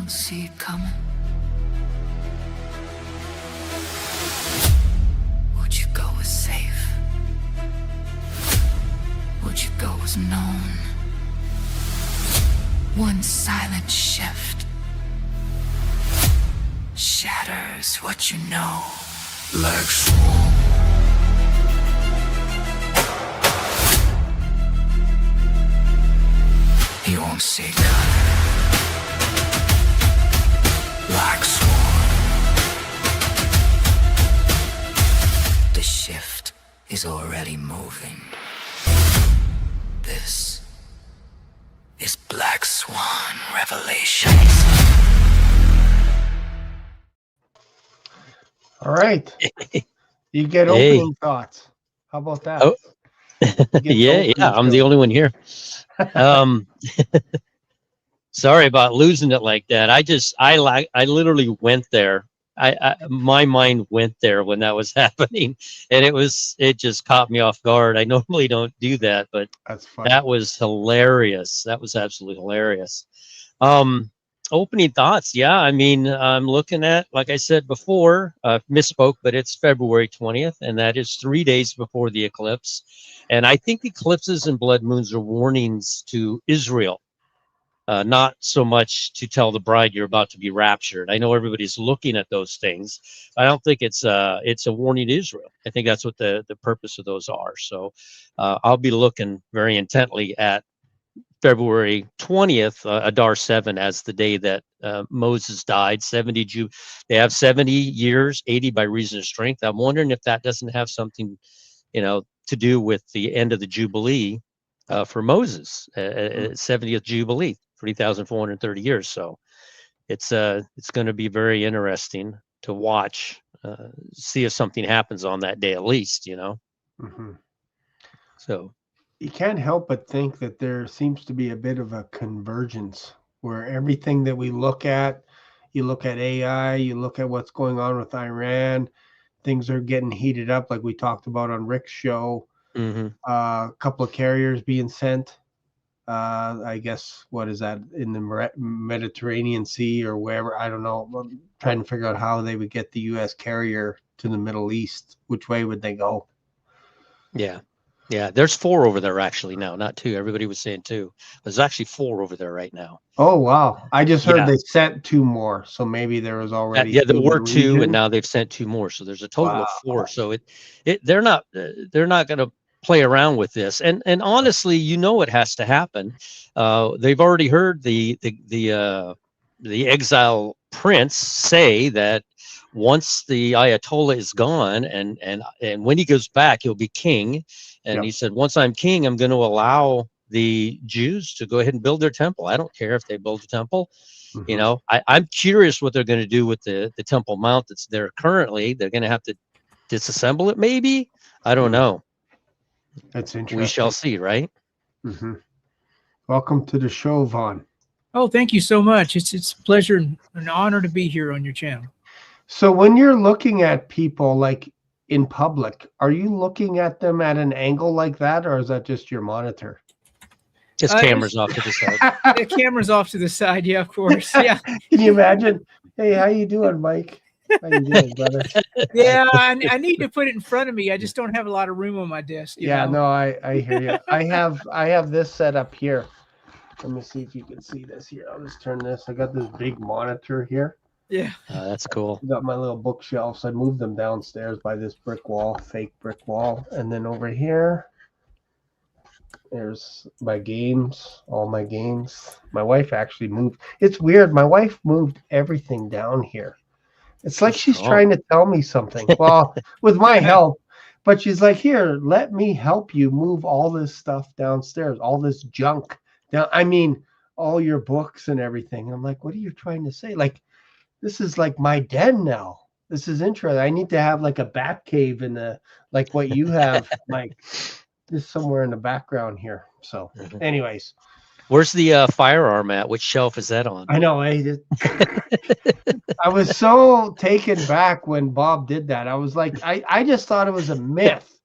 don't see it coming? Would you go as safe? Would you go as known? One silent shift shatters what you know. Black Swan. You won't see it coming. Black Swan. The shift is already moving. This is Black Swan Revelations. All right. You get opening thoughts. How about that? Oh. Yeah, I'm the only one here. Sorry about losing it like that. I literally went there. My mind went there when that was happening, and it just caught me off guard. I normally don't do that, but that's funny. That was hilarious. That was absolutely hilarious. Opening thoughts. Yeah, I mean, I'm looking at, like I said before, misspoke, but it's February 20th, and that is 3 days before the eclipse. And I think eclipses and blood moons are warnings to Israel, not so much to tell the bride you're about to be raptured. I know everybody's looking at those things. I don't think it's a warning to Israel. I think that's what the purpose of those are. So I'll be looking very intently at February 20th, Adar 7, as the day that Moses died. 70 they have 70 years, 80 by reason of strength. I'm wondering if that doesn't have something, to do with the end of the Jubilee for Moses, 70th Jubilee, 3,430 years. So it's going to be very interesting to watch, see if something happens on that day at least, Mm-hmm. So you can't help but think that there seems to be a bit of a convergence where everything that we look at, you look at AI, you look at what's going on with Iran, things are getting heated up, like we talked about on Rick's show. Mm-hmm. A couple of carriers being sent. I guess, what is that, in the Mediterranean Sea or wherever? I don't know. I'm trying to figure out how they would get the U.S. carrier to the Middle East. Which way would they go? Yeah, there's 4 over there actually now, not 2. Everybody was saying 2. There's actually 4 over there right now. Oh, wow. I just heard they sent 2 more. So maybe there was already there were 2, and now they've sent 2 more. So there's a total of 4. So they're not going to play around with this. And honestly, it has to happen. They've already heard the exile prince say that once the Ayatollah is gone, and when he goes back, he'll be king. And he said, once I'm king, I'm going to allow the Jews to go ahead and build their temple. I don't care if they build a temple. Mm-hmm. I'm curious what they're going to do with the Temple Mount that's there currently. They're going to have to disassemble it, maybe. I don't know. That's interesting. We shall see, right? Mm-hmm. Welcome to the show, Vaughn. Oh, thank you so much. It's a pleasure and an honor to be here on your channel. So when you're looking at people like in public, are you looking at them at an angle like that, or is that just your monitor? Just cameras off to the side. The camera's off to the side, yeah, of course. Yeah. Can you imagine? Hey, how you doing, Mike? How you doing, brother? Yeah, I need to put it in front of me. I just don't have a lot of room on my desk. You know? No, I hear you. I have this set up here. Let me see if you can see this here. I'll just turn this. I got this big monitor here. Yeah. That's cool. I got my little bookshelves. I moved them downstairs by this brick wall, fake brick wall. And then over here, there's my games, all my games. My wife actually moved. It's weird. My wife moved everything down here. It's like she's trying to tell me something. Well, with my help. But she's like, here, let me help you move all this stuff downstairs, all this junk down. I mean, all your books and everything. I'm like, what are you trying to say? Like, this is like my den now. This is interesting. I need to have like a bat cave in the, like what you have, Mike, just somewhere in the background here. So anyways. Where's the firearm at? Which shelf is that on? I know. I was so taken back when Bob did that. I was like, I just thought it was a myth,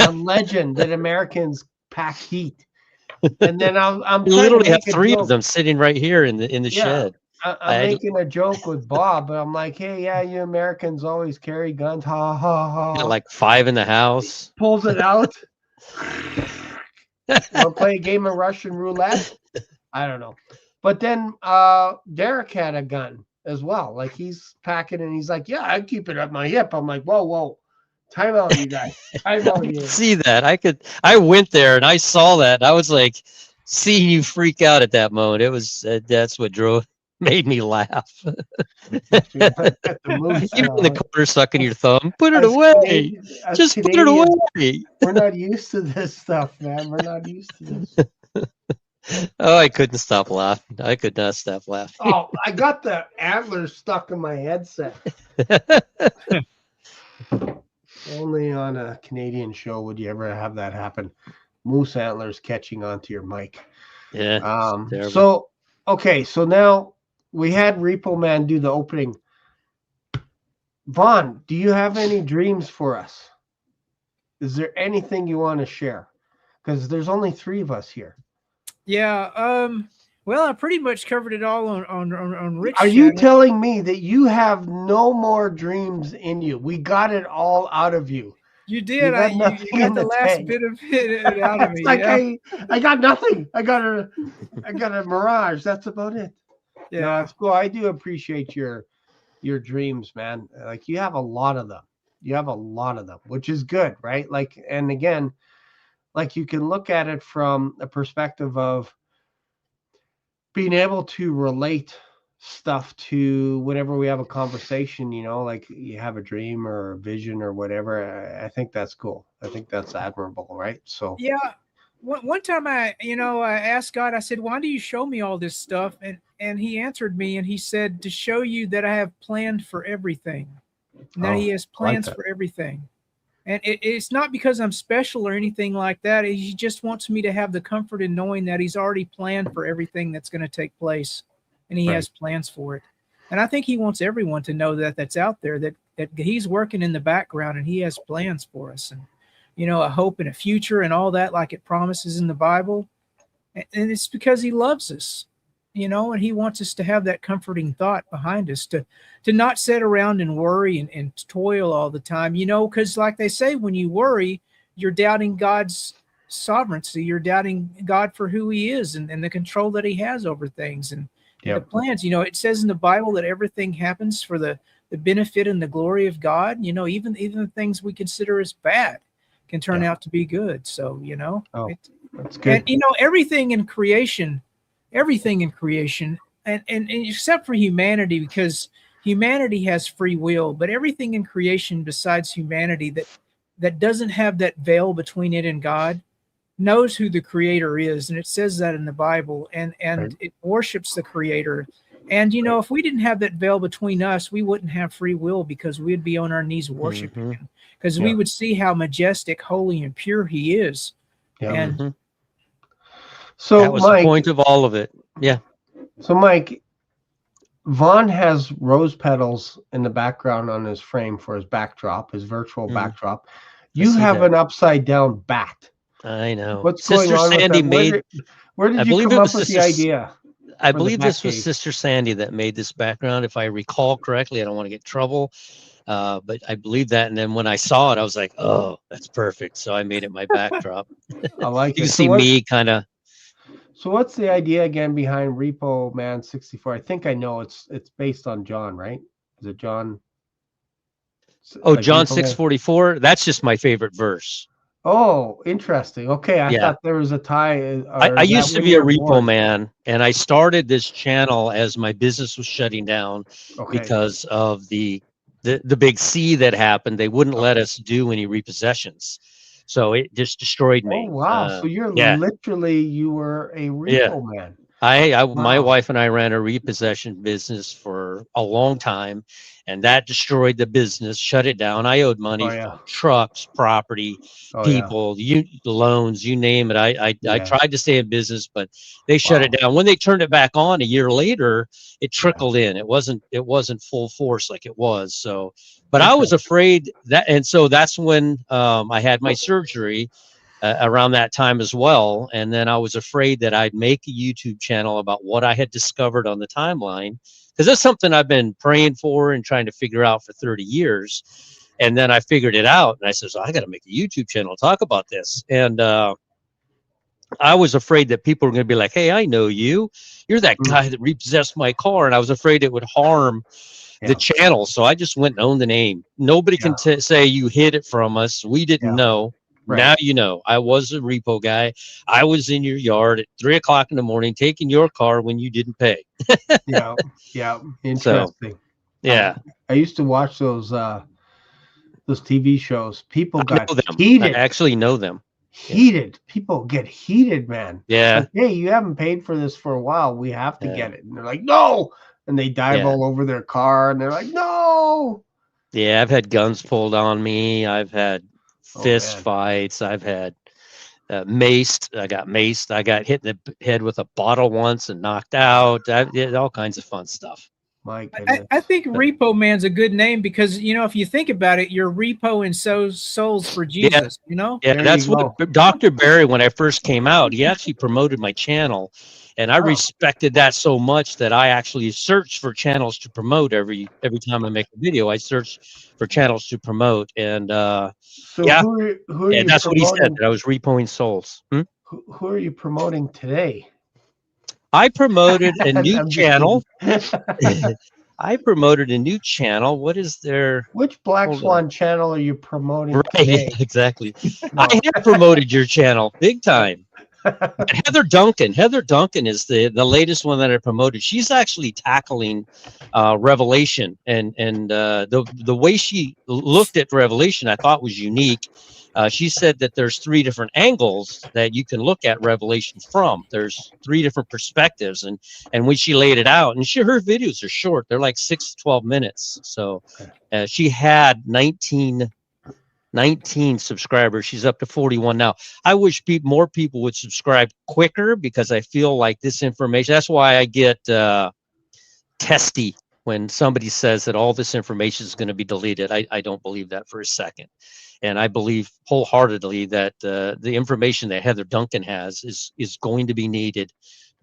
a legend that Americans pack heat. And then I'm you literally have 3 of them sitting right here in the shed. I'm making a joke with Bob, but I'm like, hey, yeah, you Americans always carry guns. Ha ha ha. like 5 in the house. Pulls it out. Want to play a game of Russian roulette? I don't know. But then Derek had a gun as well. Like he's packing and he's like, yeah, I keep it at my hip. I'm like, whoa. Time out, you guys. Time out here. See that? I went there and I saw that. And I was like, seeing you freak out at that moment. It was that's what made me laugh. You're in the corner sucking your thumb. Put it away. Just put it away. We're not used to this stuff, man. We're not used to this. Oh, I couldn't stop laughing. I could not stop laughing. Oh, I got the antlers stuck in my headset. Only on a Canadian show would you ever have that happen. Moose antlers catching onto your mic. Yeah. So now we had Repo Man do the opening. Vaughn, do you have any dreams for us? Is there anything you want to share? Because there's only 3 of us here. Yeah. Well, I pretty much covered it all on Rick's Are you telling me that you have no more dreams in you? We got it all out of you. You did. You got the last bit of it out of me. Like I got nothing. I got a mirage. That's about it. Yeah, no, it's cool. I do appreciate your dreams, man. Like you have a lot of them. Which is good, right? Like, and again, like you can look at it from a perspective of being able to relate stuff to whenever we have a conversation, like you have a dream or a vision or whatever. I think that's cool. I think that's admirable, right? So yeah. One time I asked God, I said, why do you show me all this stuff? And he answered me and he said, to show you that I have planned for everything. Now he has plans for everything. And it's not because I'm special or anything like that. He just wants me to have the comfort in knowing that he's already planned for everything that's going to take place. And he has plans for it. And I think he wants everyone to know that that's out there, that he's working in the background and he has plans for us. And, a hope and a future and all that, like it promises in the Bible. And it's because he loves us, and he wants us to have that comforting thought behind us, to not sit around and worry and toil all the time, because like they say, when you worry, you're doubting God's sovereignty. You're doubting God for who he is and the control that he has over things and the plans. It says in the Bible that everything happens for the benefit and the glory of God. Even the things we consider as bad can turn out to be good. So, that's good. And, everything in creation, and except for humanity, because humanity has free will, but everything in creation besides humanity that doesn't have that veil between it and God knows who the creator is. And it says that in the Bible, and it worships the creator. And, if we didn't have that veil between us, we wouldn't have free will, because we'd be on our knees worshiping him, because we would see how majestic, holy, and pure he is. Yeah. And so that was Mike, the point of all of it. Yeah. So Mike, Vaughn has rose petals in the background on his frame for his backdrop, his virtual backdrop. You have an upside down bat. I know. What's Sister going on Sandy with that? Where did you come up with the idea? I believe this was Sister Sandy that made this background, if I recall correctly. I don't want to get in trouble, but I believe that. And then when I saw it, I was like, "Oh, that's perfect." So I made it my backdrop. I like you it. can see me kind of. So what's the idea again behind Repo Man 64? I think I know it's based on John, right? Is it John? Oh, like John 6:44. That's just my favorite verse. Oh, interesting. Okay, I thought there was a tie. I used to be a repo man, and I started this channel as my business was shutting down because of the big C that happened. They wouldn't let us do any repossessions, so it just destroyed me. Oh wow! So you're literally you were a repo man. My wife and I ran a repossession business for a long time, and that destroyed the business, shut it down. I owed money for trucks, property, people, loans, you name it. I tried to stay in business, but they shut it down. When they turned it back on a year later, it trickled in. It wasn't full force like it was. So, but I was afraid that, and so that's when I had my surgery. around that time as well. And then I was afraid that I'd make a YouTube channel about what I had discovered on the timeline, because that's something I've been praying for and trying to figure out for 30 years. And then I figured it out, and I said, I got to make a YouTube channel, talk about this. And I was afraid that people were going to be like, hey, I know you. You're that guy that repossessed my car. And I was afraid it would harm the channel. So I just went and owned the name. Nobody can say you hid it from us. We didn't know. Right. Now you know. I was a repo guy. I was in your yard at 3 o'clock in the morning taking your car when you didn't pay. Yeah. Interesting. So, I used to watch those TV shows. People got heated. I actually know them. Heated. People get heated, man. Yeah. Like, hey, you haven't paid for this for a while. We have to get it. And they're like, no. And they dive all over their car, and they're like, no. Yeah, I've had guns pulled on me. I've had fist fights. I've had maced. I got maced. I got hit in the head with a bottle once and knocked out. I did all kinds of fun stuff. My goodness. I think Repo Man's a good name because, you know, if you think about it, you're repoing souls for Jesus, you know? Yeah, that's what Dr. Barry, when I first came out, he actually promoted my channel. And I respected that so much that I actually searched for channels to promote every time I make a video. I search for channels to promote. And who are you that's what he said, that I was repoing souls. Who are you promoting today? I promoted a new channel. I promoted a new channel. What is there? Which Black Swan channel are you promoting today? Exactly. I have promoted your channel big time. Heather Duncan is the latest one that I promoted. She's actually tackling Revelation, and the way she looked at Revelation I thought was unique. She said that there's 3 different angles that you can look at Revelation from. There's 3 different perspectives, and when she laid it out, and her videos are short, they're like 6 to 12 minutes. So she had 19 subscribers. She's up to 41 now. I wish more people would subscribe quicker, because I feel like this information, that's why I get testy when somebody says that all this information is going to be deleted. I don't believe that for a second. And I believe wholeheartedly that the information that Heather Duncan has is going to be needed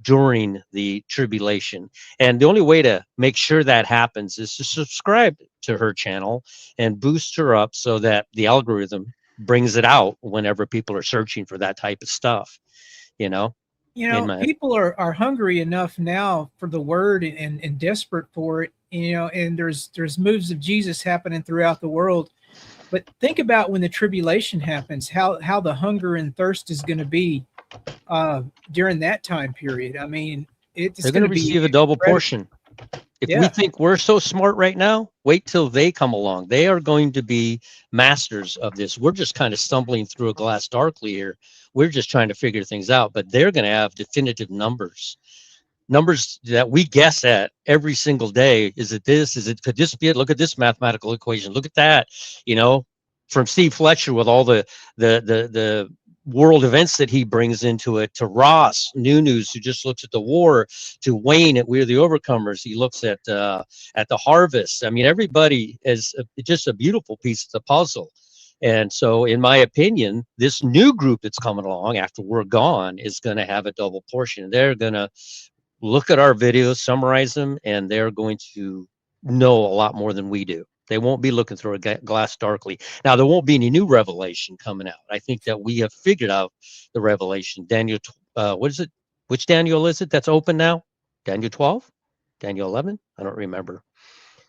during the tribulation. And the only way to make sure that happens is to subscribe to her channel and boost her up so that the algorithm brings it out whenever people are searching for that type of stuff, you know? People are hungry enough now for the word and desperate for it, you know, and there's moves of Jesus happening throughout the world. But think about when the tribulation happens, how the hunger and thirst is going to be during that time period. I mean, they're going to receive a double portion. If we think we're so smart right now, wait till they come along. They are going to be masters of this. We're just kind of stumbling through a glass darkly here. We're just trying to figure things out, but they're going to have definitive numbers that we guess at every single day. Is it this? Could this be it? Look at this mathematical equation. Look at that, you know, from Steve Fletcher with all the world events that he brings into it, to Ross News, who just looks at the war, to Wayne at We're the Overcomers. He looks at the harvest. I mean, everybody is just a beautiful piece of the puzzle. And so, in my opinion, this new group that's coming along after we're gone is going to have a double portion. They're going to look at our videos, summarize them, and they're going to know a lot more than we do. They won't be looking through a glass darkly. Now, there won't be any new revelation coming out. I think that we have figured out the revelation. Daniel, what is it? Which Daniel is it that's open now? Daniel 12? Daniel 11? I don't remember.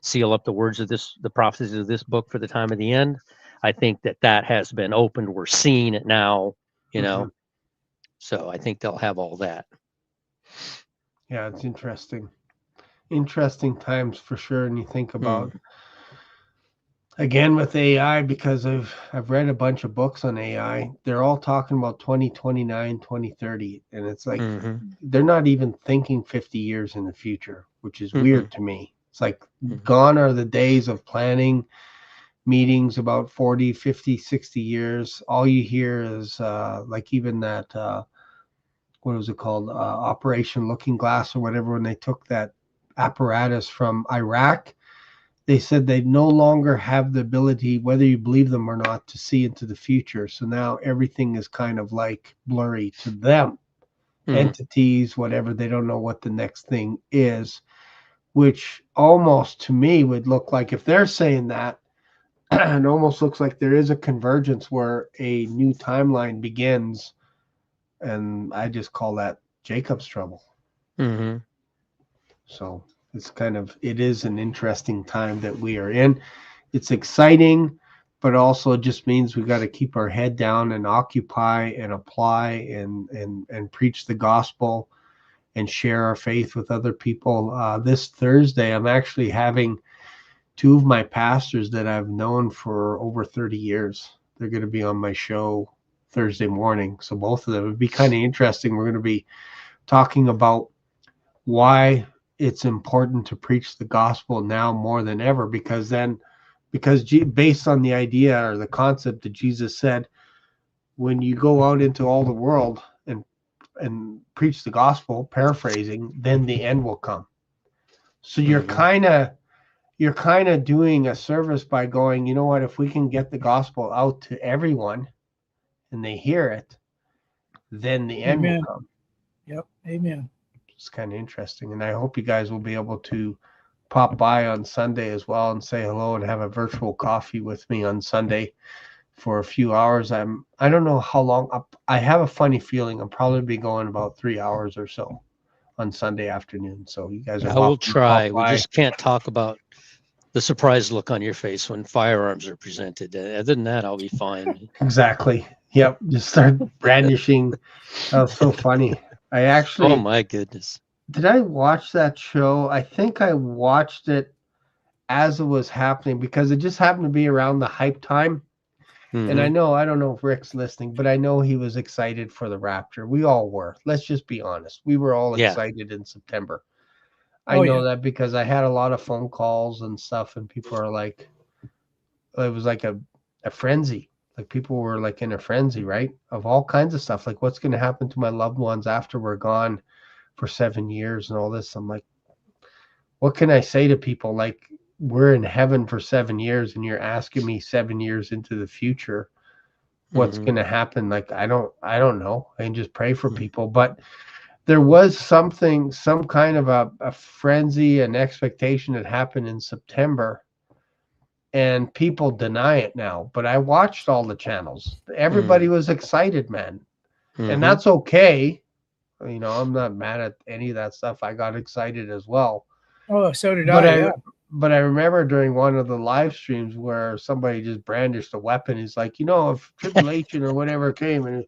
Seal up the words of the prophecies of this book for the time of the end. I think that has been opened. We're seeing it now, you know. So I think they'll have all that. Yeah, it's interesting. Interesting times for sure. And you think about, again, with AI, because I've read a bunch of books on AI. They're all talking about 2029, 2030. And it's like, they're not even thinking 50 years in the future, which is weird to me. It's like gone are the days of planning meetings about 40, 50, 60 years. All you hear is like even that, what was it called? Operation Looking Glass or whatever, when they took that apparatus from Iraq they said they no longer have the ability, whether you believe them or not, to see into the future. So now everything is kind of like blurry to them. Entities, whatever, they don't know what the next thing is, which almost to me would look like, if they're saying that, it almost looks like there is a convergence where a new timeline begins. And I just call that Jacob's trouble. So it is an interesting time that we are in. It's exciting, but also it just means we got to keep our head down and occupy and apply and preach the gospel and share our faith with other people. This Thursday, I'm actually having two of my pastors that I've known for over 30 years. They're going to be on my show Thursday morning. So both of them would be kind of interesting. We're going to be talking about why it's important to preach the gospel now more than ever, because based on the idea or the concept that Jesus said, when you go out into all the world and preach the gospel, paraphrasing, then the end will come. So you're kind of doing a service by going, you know what, if we can get the gospel out to everyone and they hear it, then the end will come. Yep. Amen. It's kind of interesting. And I hope you guys will be able to pop by on Sunday as well and say hello and have a virtual coffee with me on Sunday for a few hours. I don't know how long. I have a funny feeling I'll probably be going about 3 hours or so on Sunday afternoon. So you guys are welcome. I will try. We just can't talk about the surprised look on your face when firearms are presented. Other than that, I'll be fine. Exactly. Yep. Just start brandishing. That was so funny. I actually. Oh my goodness. Did I watch that show? I think I watched it as it was happening because it just happened to be around the hype time. And I don't know if Rick's listening, but I know he was excited for the Rapture. We all were. Let's just be honest. We were all excited in September. I know that because I had a lot of phone calls and stuff, and people are like, it was like a frenzy. Like people were like in a frenzy, right? Of all kinds of stuff. Like what's going to happen to my loved ones after we're gone for 7 years and all this. I'm like, what can I say to people? Like, we're in heaven for 7 years and you're asking me 7 years into the future what's going to happen. Like, I don't know. I can just pray for people. But there was some kind of a frenzy and expectation that happened in September, and people deny it now. But I watched all the channels. Everybody was excited, man. And that's okay. You know, I'm not mad at any of that stuff. I got excited as well. Oh, so did I. But I remember during one of the live streams where somebody just brandished a weapon. He's like, you know, if tribulation or whatever came and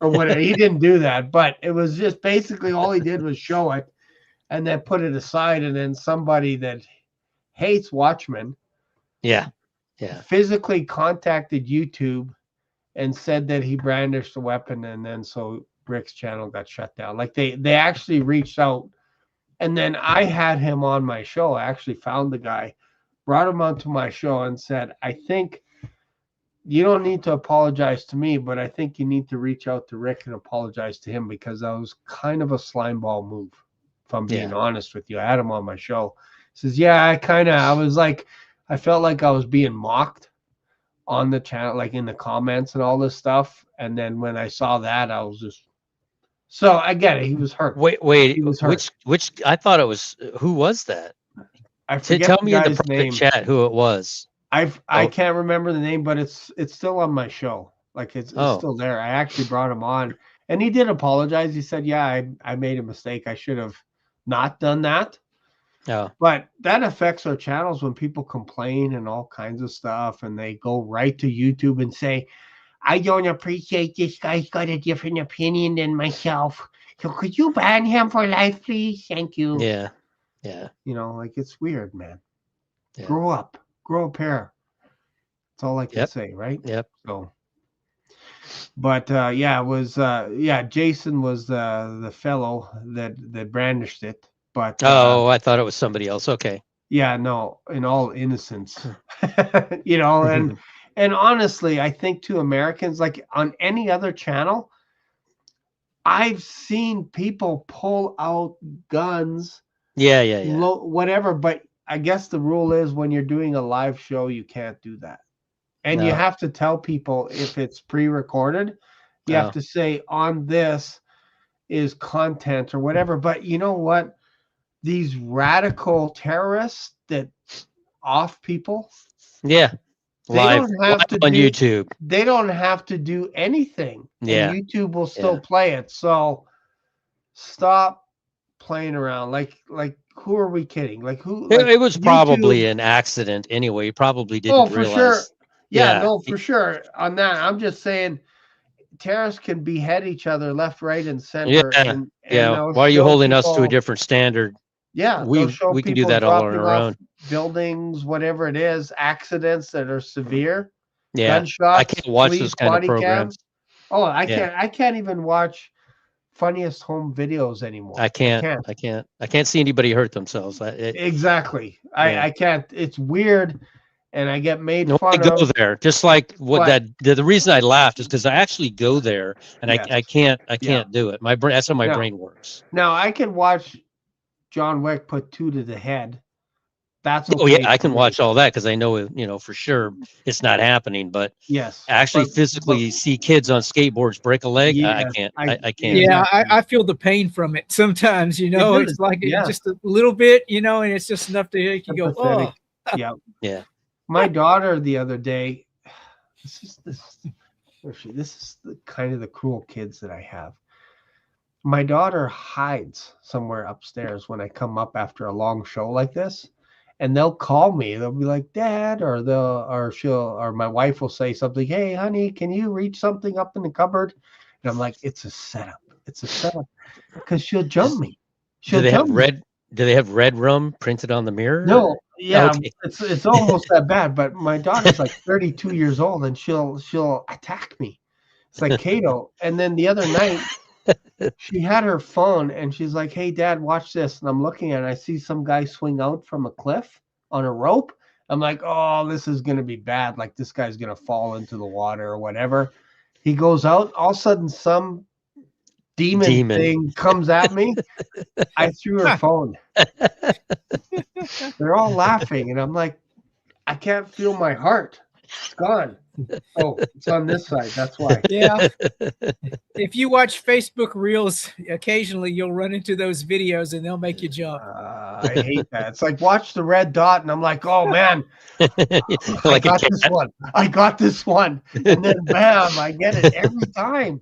or whatever, he didn't do that. But it was just basically all he did was show it and then put it aside. And then somebody that hates Watchmen, physically contacted YouTube and said that he brandished a weapon, and then so Rick's channel got shut down. Like they actually reached out, and then I had him on my show. I actually found the guy, brought him onto my show and said, I think you don't need to apologize to me, but I think you need to reach out to Rick and apologize to him, because that was kind of a slimeball move, if I'm being honest with you. I had him on my show. He says, I was like, I felt like I was being mocked on the channel, like in the comments and all this stuff. And then when I saw that, I was just, so I get it. He was hurt. Wait, he was hurt. Which I thought it was, who was that? I forget. Tell me in the private name. chat who it was. I can't remember the name, but it's still on my show. Like it's still there. I actually brought him on, and he did apologize. He said, yeah, I made a mistake. I should have not done that. Yeah. But that affects our channels when people complain and all kinds of stuff, and they go right to YouTube and say, I don't appreciate this guy's got a different opinion than myself. So could you ban him for life, please? Thank you. Yeah. Yeah. You know, like it's weird, man. Yeah. Grow up here. That's all I can say, right? Yep. So, but it was Jason was the fellow that brandished it. But I thought it was somebody else. Okay. Yeah, no, in all innocence, you know, and honestly, I think to Americans, like on any other channel, I've seen people pull out guns. Yeah. Whatever, but I guess the rule is when you're doing a live show, you can't do that. And you No. have to tell people if it's pre-recorded, you Oh. have to say on this is content or whatever. But you know what? These radical terrorists that off people, Yeah. they Live don't have to on do YouTube. they don't have to do anything. Yeah. And YouTube will still play it. So stop playing around. Like who are we kidding? Like who like It was probably YouTube, an accident anyway. You probably didn't for realize. sure. Yeah, Yeah. no, for sure. On that, I'm just saying terrorists can behead each other left, right, and center, Yeah. and Yeah. they'll Why are you show holding us to a people. different standard? Yeah, they'll show We can do people that all on dropping our off own. buildings, whatever it is, accidents that are severe, Yeah. I gunshots, can't watch police those kind of body programs. cams. Oh, I Yeah. can't even watch funniest home videos anymore. I can't see anybody hurt themselves. Exactly. Yeah. I can't. It's weird, and I get made No, I fun go of. there. Just like what But the reason I laughed is because I actually go there and yes, I can't do it. My brain, that's how my now, brain works. now I can watch John Wick put 2 to the head. That's Oh yeah, okay I for can me. watch all that because I know for sure it's not happening. But Yes, actually but physically see kids on skateboards break a leg, I yes, can't. I I can't. Yeah, exactly. I feel the pain from it sometimes, It it's does, like yeah. just a little bit, and it's just enough to make you go, Sympathetic. oh. Yeah. Yeah. My daughter the other day, this is the kind of the cruel kids that I have. My daughter hides somewhere upstairs when I come up after a long show like this, and they'll call me. They'll be like, "Dad," or my wife will say something. "Hey, honey, can you reach something up in the cupboard?" And I'm like, "It's a setup. It's a setup," because she'll jump me. Do they have red rum printed on the mirror? No, yeah, Okay. it's almost that bad. But my daughter's like 32 years old, and she'll attack me. It's like Kato. And then the other night, she had her phone, and she's like, "Hey, Dad, watch this." And I'm looking at it, and I see some guy swing out from a cliff on a rope. I'm like, "Oh, this is gonna be bad. Like this guy's gonna fall into the water or whatever." He goes out. All of a sudden, some demon thing comes at me. I threw her phone. They're all laughing, and I'm like, I can't feel my heart. It's gone. Oh, it's on this side. That's why. Yeah. If you watch Facebook Reels, occasionally you'll run into those videos and they'll make you jump. I hate that. It's like watch the red dot, and I'm like, oh man, I got this one. I got this one, and then bam, I get it every time.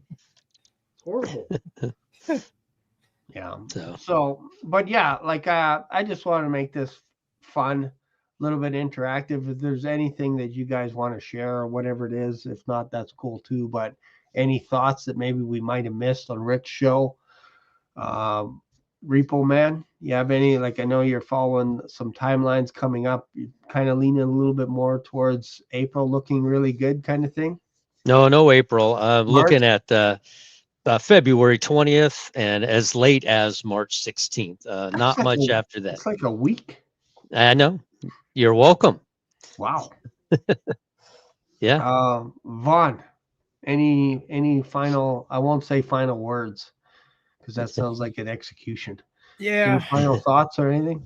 It's horrible. Yeah. So, but yeah, like I just want to make this fun, a little bit interactive. If there's anything that you guys want to share or whatever it is, if not, that's cool too. But any thoughts that maybe we might have missed on Rick's show? Repo Man, you have any? Like, I know you're following some timelines coming up. You're kind of leaning a little bit more towards April looking really good kind of thing. No, April. Looking at February 20th and as late as March 16th. Not like much after that. It's like a week. I know. You're welcome. Wow. Yeah. Vaughn, any final? I won't say final words because that sounds like an execution. Yeah. Any final thoughts or anything?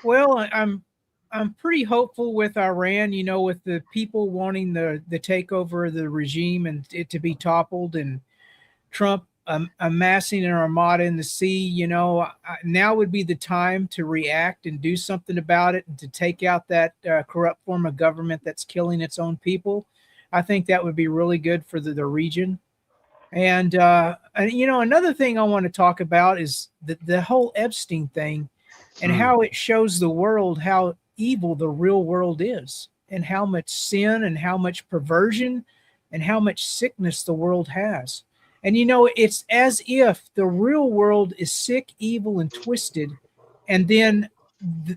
Well, I'm pretty hopeful with Iran, with the people wanting the takeover of the regime and it to be toppled, and Trump amassing an armada in the sea. Now would be the time to react and do something about it and to take out that corrupt form of government that's killing its own people. I think that would be really good for the region. And another thing I want to talk about is the whole Epstein thing and how it shows the world how evil the real world is and how much sin and how much perversion and how much sickness the world has. And, it's as if the real world is sick, evil, and twisted. And then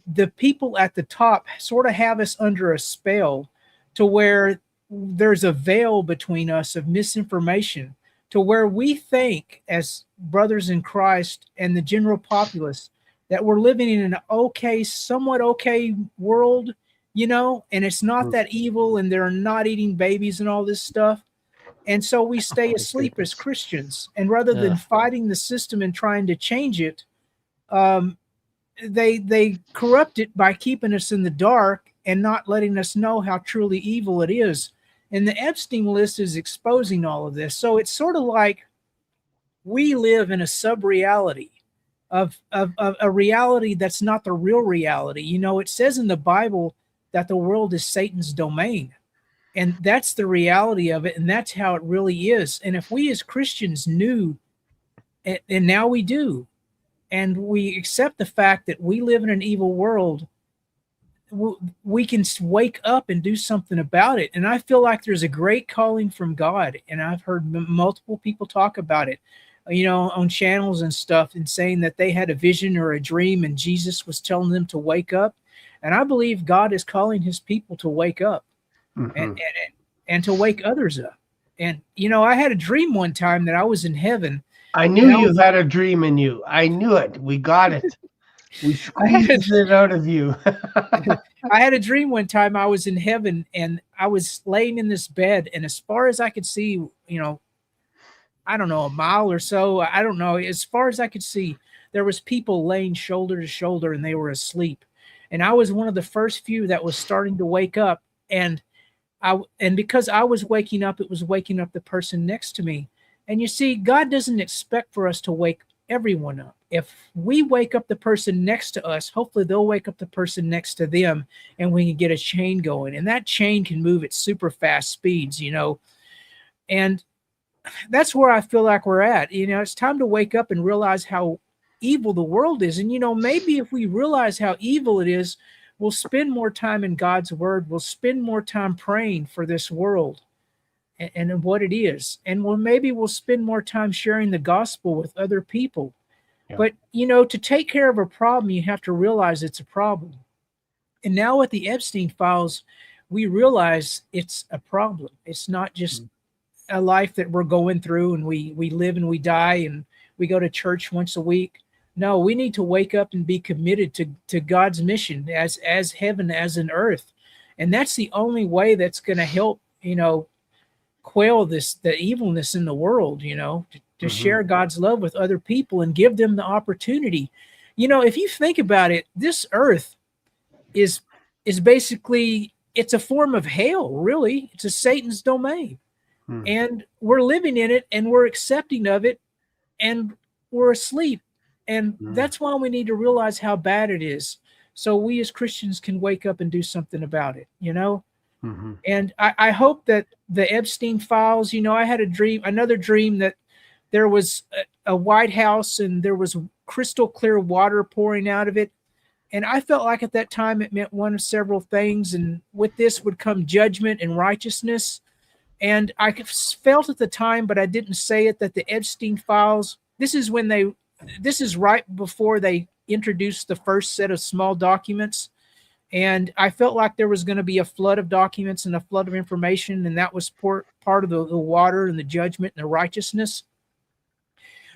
the people at the top sort of have us under a spell to where there's a veil between us of misinformation to where we think as brothers in Christ and the general populace that we're living in an somewhat okay world, and it's not that evil and they're not eating babies and all this stuff. And so we stay asleep as Christians. And rather than fighting the system and trying to change it, they corrupt it by keeping us in the dark and not letting us know how truly evil it is. And the Epstein list is exposing all of this. So it's sort of like we live in a sub-reality of a reality that's not the real reality. You know, it says in the Bible that the world is Satan's domain. And that's the reality of it. And that's how it really is. And if we as Christians knew, and now we do, and we accept the fact that we live in an evil world, we can wake up and do something about it. And I feel like there's a great calling from God. And I've heard multiple people talk about it, you know, on channels and stuff, and saying that they had a vision or a dream and Jesus was telling them to wake up. And I believe God is calling his people to wake up. And to wake others up. And, you know, I had a dream one time that I was in heaven. I knew you had a dream in you. I knew it. We got it. We squeezed it out of you. I had a dream one time I was in heaven and I was laying in this bed, and as far as I could see, you know, I don't know, a mile or so, I don't know, as far as I could see, there was people laying shoulder to shoulder and they were asleep. And I was one of the first few that was starting to wake up. And because I was waking up, it was waking up the person next to me. And you see, God doesn't expect for us to wake everyone up. If we wake up the person next to us, hopefully they'll wake up the person next to them, and we can get a chain going. And that chain can move at super fast speeds, you know. And that's where I feel like we're at. You know, it's time to wake up and realize how evil the world is. And, you know, maybe if we realize how evil it is, we'll spend more time in God's word. We'll spend more time praying for this world and what it is. And maybe we'll spend more time sharing the gospel with other people. Yeah. But, you know, to take care of a problem, you have to realize it's a problem. And now with the Epstein files, we realize it's a problem. It's not just a life that we're going through and we live and we die and we go to church once a week. No, we need to wake up and be committed to God's mission as heaven, as in earth. And that's the only way that's going to help, you know, quell the evilness in the world, you know, to share God's love with other people and give them the opportunity. You know, if you think about it, this earth is basically, it's a form of hell, really. It's a Satan's domain. And we're living in it and we're accepting of it and we're asleep. And that's why we need to realize how bad it is, so we as Christians can wake up and do something about it, you know? And I hope that the Epstein files, you know, I had another dream that there was a White House and there was crystal clear water pouring out of it. And I felt like at that time it meant one of several things. And with this would come judgment and righteousness. And I felt at the time, but I didn't say it, that the Epstein files, this is right before they introduced the first set of small documents. And I felt like there was going to be a flood of documents and a flood of information. And that was part of the water and the judgment and the righteousness.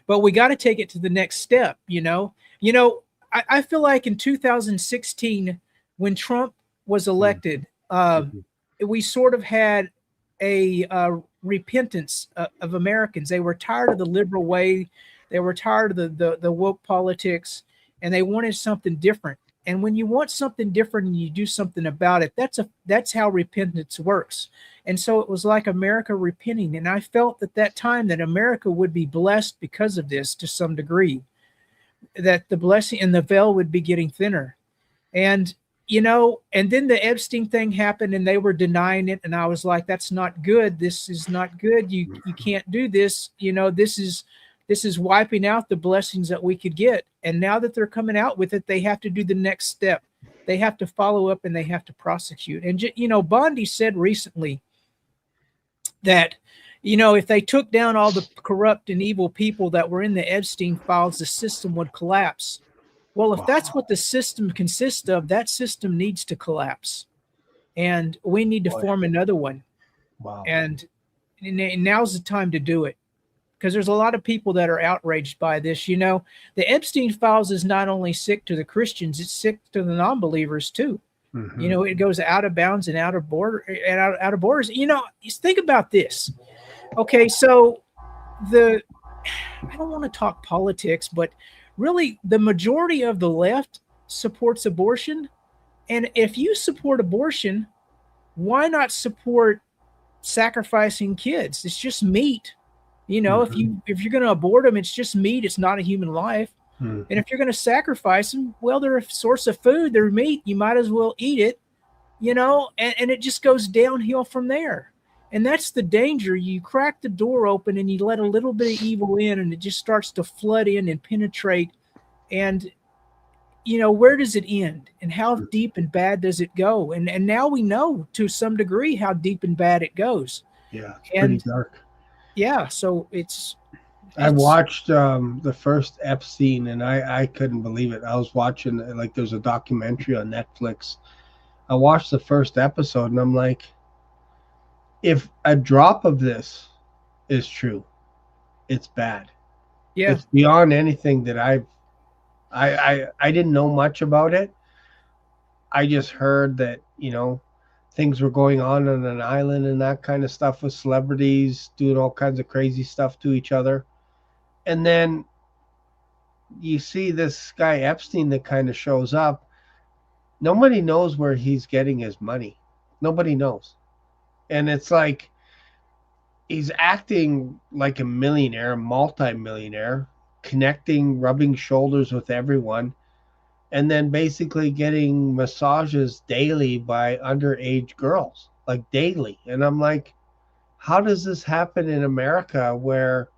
But we got to take it to the next step, you know. You know, I feel like in 2016, when Trump was elected, we sort of had a repentance of Americans. They were tired of the liberal way. They were tired of the woke politics, and they wanted something different. And when you want something different and you do something about it, that's how repentance works. And so it was like America repenting. And I felt at that time that America would be blessed because of this to some degree, that the blessing and the veil would be getting thinner. And, you know, and then the Epstein thing happened and they were denying it. And I was like, that's not good. This is not good. You can't do this. You know, this is wiping out the blessings that we could get. And now that they're coming out with it, they have to do the next step. They have to follow up and they have to prosecute. And, you know, Bondi said recently that, you know, if they took down all the corrupt and evil people that were in the Epstein files, the system would collapse. Well, if that's what the system consists of, that system needs to collapse. And we need to form another one. Wow. And now's the time to do it. Because there's a lot of people that are outraged by this. You know, the Epstein files is not only sick to the Christians, it's sick to the non-believers too. You know, it goes out of bounds and out of borders. You know, think about this. Okay, so I don't want to talk politics, but really the majority of the left supports abortion. And if you support abortion, why not support sacrificing kids? It's just meat. You know, if you're going to abort them, it's just meat. It's not a human life. And if you're going to sacrifice them, well, they're a source of food. They're meat. You might as well eat it, you know, and it just goes downhill from there. And that's the danger. You crack the door open and you let a little bit of evil in, and it just starts to flood in and penetrate. And, you know, where does it end? And how deep and bad does it go? And now we know to some degree how deep and bad it goes. Yeah, it's pretty dark. Yeah, so I watched the first Epstein, and I couldn't believe it. I was watching, like, there's a documentary on Netflix. I watched the first episode, and I'm like, if a drop of this is true, it's bad. Yeah, it's beyond anything that I didn't know much about it. I just heard that, you know, things were going on an island and that kind of stuff, with celebrities doing all kinds of crazy stuff to each other. And then you see this guy Epstein that kind of shows up. Nobody knows where he's getting his money. Nobody knows. And it's like he's acting like a millionaire, a multi-millionaire, connecting, rubbing shoulders with everyone, and then basically getting massages daily by underage girls, like daily. And I'm like, how does this happen in America, where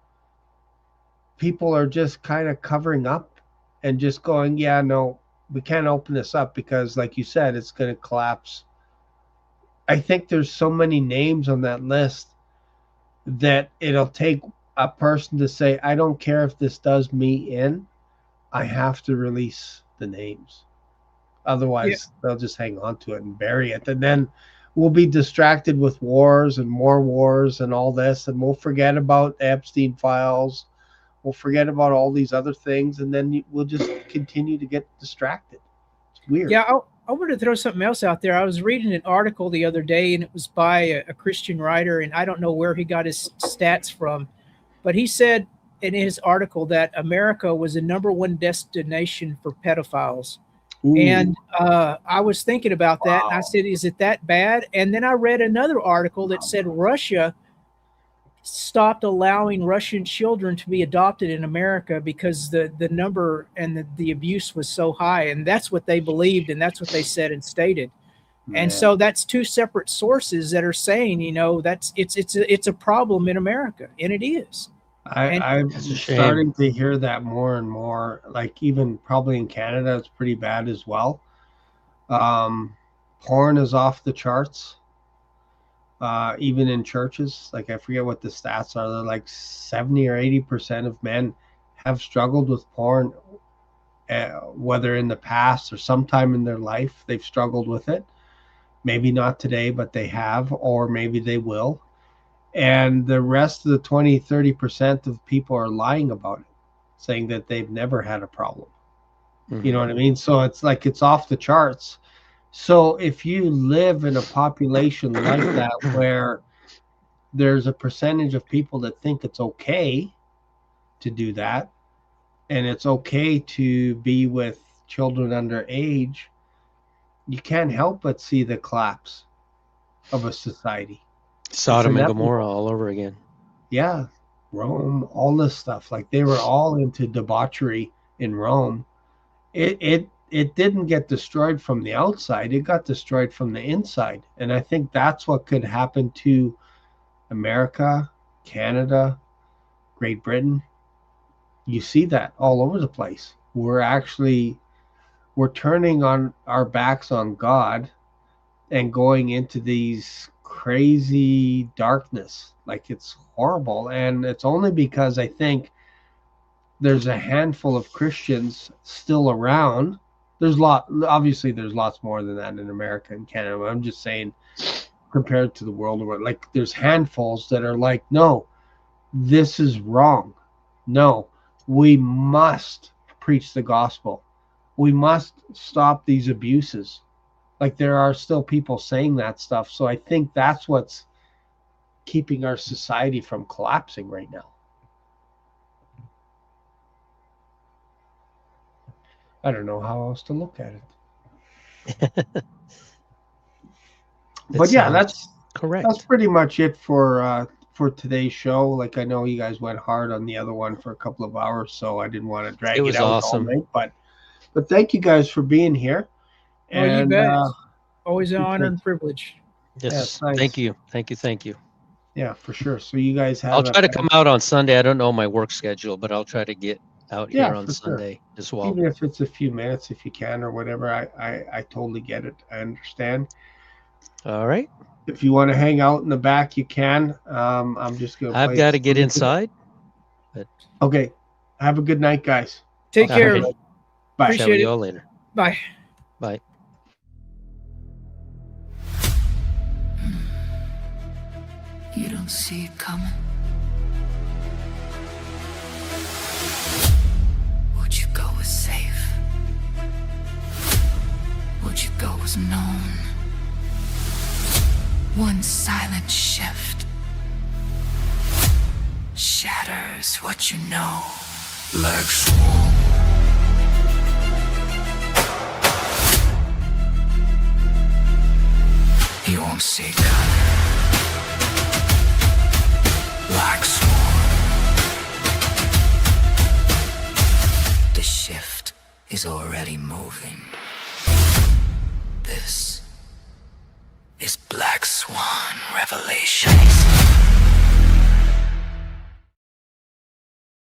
people are just kind of covering up and just going, yeah, no, we can't open this up because, like you said, it's going to collapse. I think there's so many names on that list that it'll take a person to say, I don't care if this does me in, I have to release the names. Otherwise, they'll just hang on to it and bury it. And then we'll be distracted with wars and more wars and all this, and we'll forget about the Epstein files. We'll forget about all these other things, and then we'll just continue to get distracted. It's weird. Yeah, I wanted to throw something else out there. I was reading an article the other day, and it was by a Christian writer, and I don't know where he got his stats from, but he said in his article that America was the #1 destination for pedophiles. Ooh. And I was thinking about that, and I said, is it that bad? And then I read another article that said Russia stopped allowing Russian children to be adopted in America because the number and the abuse was so high. And that's what they believed, and that's what they said and stated. Man. And so that's two separate sources that are saying, you know, that's it's a problem in America, and it is. I'm starting to hear that more and more. Like, even probably in Canada, it's pretty bad as well. Porn is off the charts. Even in churches, like, I forget what the stats are. They're like 70 or 80% of men have struggled with porn, whether in the past or sometime in their life, they've struggled with it. Maybe not today, but they have, or maybe they will. And the rest of the 20-30% of people are lying about it, saying that they've never had a problem. Mm-hmm. You know what I mean? So it's like, it's off the charts. So if you live in a population like that, where there's a percentage of people that think it's okay to do that, and it's okay to be with children under age, you can't help but see the collapse of a society. Sodom and Gomorrah all over again. Yeah, Rome, all this stuff. Like, they were all into debauchery in Rome. It didn't get destroyed from the outside. It got destroyed from the inside. And I think that's what could happen to America, Canada, Great Britain. You see that all over the place. We're turning on our backs on God and going into these crazy darkness. Like, it's horrible. And it's only because I think there's a handful of Christians still around. Obviously there's lots more than that in America and Canada, but I'm just saying, compared to the world, like, there's handfuls that are like, no, this is wrong. No, we must preach the gospel. We must stop these abuses. Like, there are still people saying that stuff. So I think that's what's keeping our society from collapsing right now. I don't know how else to look at it. But yeah, that's correct. pretty much it for today's show. Like, I know you guys went hard on the other one for a couple of hours, so I didn't want to drag It it was out awesome. all night. But thank you guys for being here. Oh, you And bet. Always an honor and privilege. Yes. nice. Thank you. Thank you. Thank you. Yeah, for sure. So you guys have. I'll try to come out on Sunday. I don't know my work schedule, but I'll try to get out here on for sure. Sunday as well. Even if it's a few minutes, if you can, or whatever. I totally get it. I understand. All right. If you want to hang out in the back, you can. I'm just gonna. I've got to get inside. But okay. Have a good night, guys. Take care. Right. Bye. Chat Appreciate with it. you all later. Bye. Bye. You don't see it coming? Would you go as safe? Would you go as known? One silent shift shatters what you know. Black Swan. You won't see it coming. Black Swan. The shift is already moving. This is Black Swan Revelation.